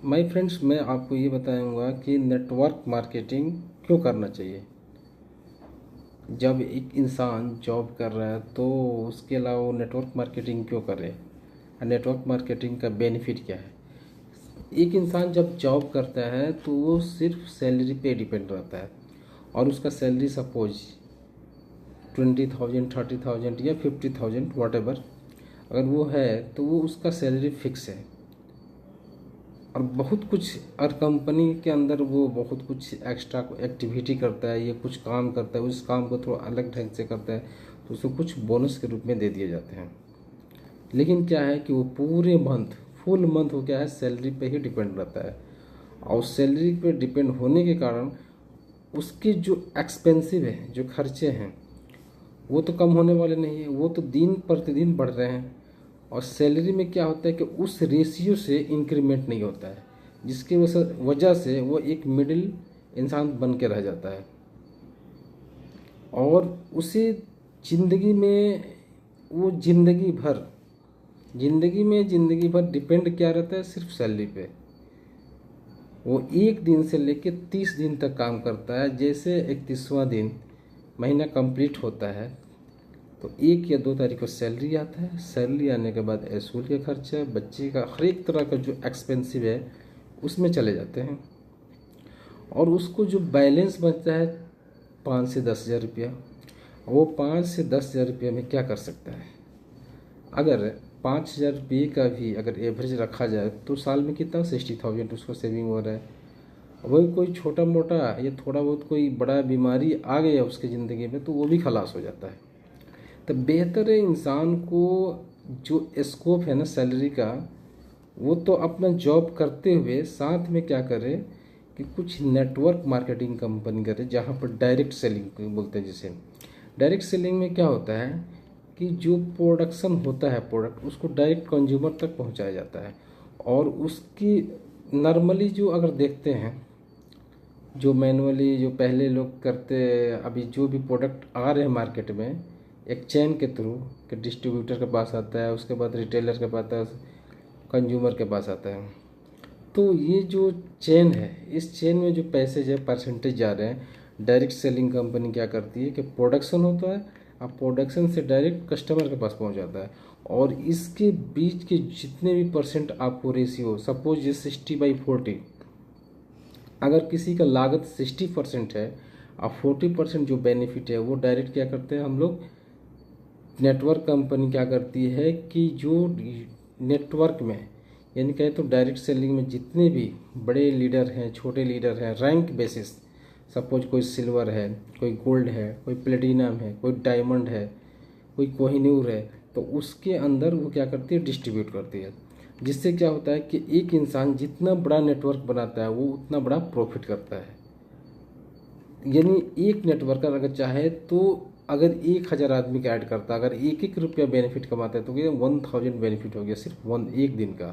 My friends, मैं आपको ये बताऊंगा कि नेटवर्क मार्केटिंग क्यों करना चाहिए। जब एक इंसान जॉब कर रहा है तो उसके अलावा वो नेटवर्क मार्केटिंग क्यों करे और नेटवर्क मार्केटिंग का बेनिफिट क्या है। एक इंसान जब जॉब करता है तो वो सिर्फ सैलरी पे डिपेंड रहता है और उसका सैलरी सपोज 20,000, 30,000 या 50,000 वॉट एवर अगर वो है तो वो उसका सैलरी फिक्स है। और बहुत कुछ और कंपनी के अंदर वो बहुत कुछ एक्स्ट्रा एक्टिविटी करता है, ये कुछ काम करता है, उस काम को थोड़ा अलग ढंग से करता है तो उसको कुछ बोनस के रूप में दे दिए जाते हैं। लेकिन क्या है कि वो पूरे मंथ फुल मंथ वो क्या है सैलरी पे ही डिपेंड रहता है और सैलरी पे डिपेंड होने के कारण उसके जो एक्सपेंसिव है, जो खर्चे हैं वो तो कम होने वाले नहीं है, वो तो दिन प्रतिदिन बढ़ रहे हैं। और सैलरी में क्या होता है कि उस रेशियो से इंक्रीमेंट नहीं होता है, जिसकी वजह से वो एक मिडिल इंसान बन के रह जाता है और उसे ज़िंदगी में वो ज़िंदगी भर डिपेंड क्या रहता है, सिर्फ सैलरी पे। वो एक दिन से लेके 30 दिन तक काम करता है। जैसे 31वां दिन महीना कंप्लीट होता है तो 1 या 2 तारीख को सैलरी आता है। सैलरी आने के बाद स्कूल के खर्चा, बच्चे का हर एक तरह का जो एक्सपेंसिव है उसमें चले जाते हैं और उसको जो बैलेंस बचता है 5 से 10 हज़ार रुपया, वो 5 से 10 हज़ार रुपये में क्या कर सकता है। अगर 5 हज़ार रुपये का भी अगर एवरेज रखा जाए तो साल में कितना 60,000 उसको सेविंग हो रहा है। वही कोई छोटा मोटा या थोड़ा बहुत कोई बड़ा बीमारी आ गया उसकी ज़िंदगी में तो वो भी खलास हो जाता है। तो बेहतर है इंसान को जो स्कोप है ना सैलरी का, वो तो अपना जॉब करते हुए साथ में क्या करे कि कुछ नेटवर्क मार्केटिंग कंपनी करे, जहाँ पर डायरेक्ट सेलिंग बोलते हैं। जिसे डायरेक्ट सेलिंग में क्या होता है कि जो प्रोडक्शन होता है प्रोडक्ट उसको डायरेक्ट कंज्यूमर तक पहुंचाया जाता है और उसकी नॉर्मली जो अगर देखते हैं जो मैनुअली जो पहले लोग करते, अभी जो भी प्रोडक्ट आ रहे हैं मार्केट में एक चेन के थ्रू कि डिस्ट्रीब्यूटर के पास आता है, उसके बाद रिटेलर के पास आता है, कंज्यूमर के पास आता है। तो ये जो चेन है, इस चेन में जो पैसेज है परसेंटेज जा रहे हैं। डायरेक्ट सेलिंग कंपनी क्या करती है कि प्रोडक्शन होता है, अब प्रोडक्शन से डायरेक्ट कस्टमर के पास पहुंच जाता है और इसके बीच के जितने भी परसेंट आपको रेशियो, सपोज ये 60/40, अगर किसी का लागत 60% है और 40% जो बेनिफिट है वो डायरेक्ट क्या करते हैं हम लोग, नेटवर्क कंपनी क्या करती है कि जो नेटवर्क में यानी कहें तो डायरेक्ट सेलिंग में जितने भी बड़े लीडर हैं, छोटे लीडर हैं, रैंक बेसिस, सपोज कोई सिल्वर है, कोई गोल्ड है, कोई प्लेटिनम है, कोई डायमंड है, कोई कोहिनूर है, तो उसके अंदर वो क्या करती है डिस्ट्रीब्यूट करती है। जिससे क्या होता है कि एक इंसान जितना बड़ा नेटवर्क बनाता है वो उतना बड़ा प्रॉफिट करता है। यानी एक नेटवर्कर अगर चाहे तो अगर 1,000 आदमी का ऐड करता है, अगर 1-1 रुपया बेनिफिट कमाता है तो ये 1000 बेनिफिट हो गया सिर्फ एक दिन का।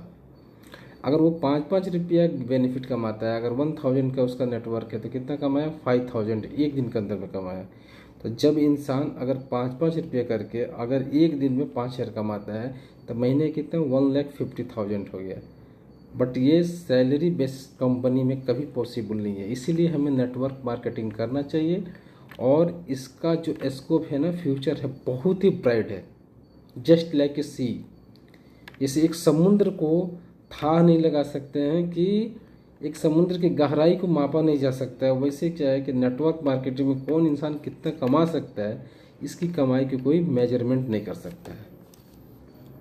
अगर वो 5-5 रुपया बेनिफिट कमाता है, अगर 1000 का उसका नेटवर्क है तो कितना कमाया 5000 एक दिन के अंदर में कमाया। तो जब इंसान अगर 5-5 रुपया करके अगर एक दिन में 5,000 कमाता है तो महीने कितना 1,50,000 हो गया। बट ये सैलरी बेस्ड कंपनी में कभी पॉसिबल नहीं है, इसीलिए हमें नेटवर्क मार्केटिंग करना चाहिए और इसका जो स्कोप है ना फ्यूचर है बहुत ही ब्राइट है। जस्ट लाइक ए सी, जैसे एक समुद्र को था नहीं लगा सकते हैं कि एक समुद्र की गहराई को मापा नहीं जा सकता है, वैसे क्या है कि नेटवर्क मार्केटिंग में कौन इंसान कितना कमा सकता है इसकी कमाई की कोई मेजरमेंट नहीं कर सकता है।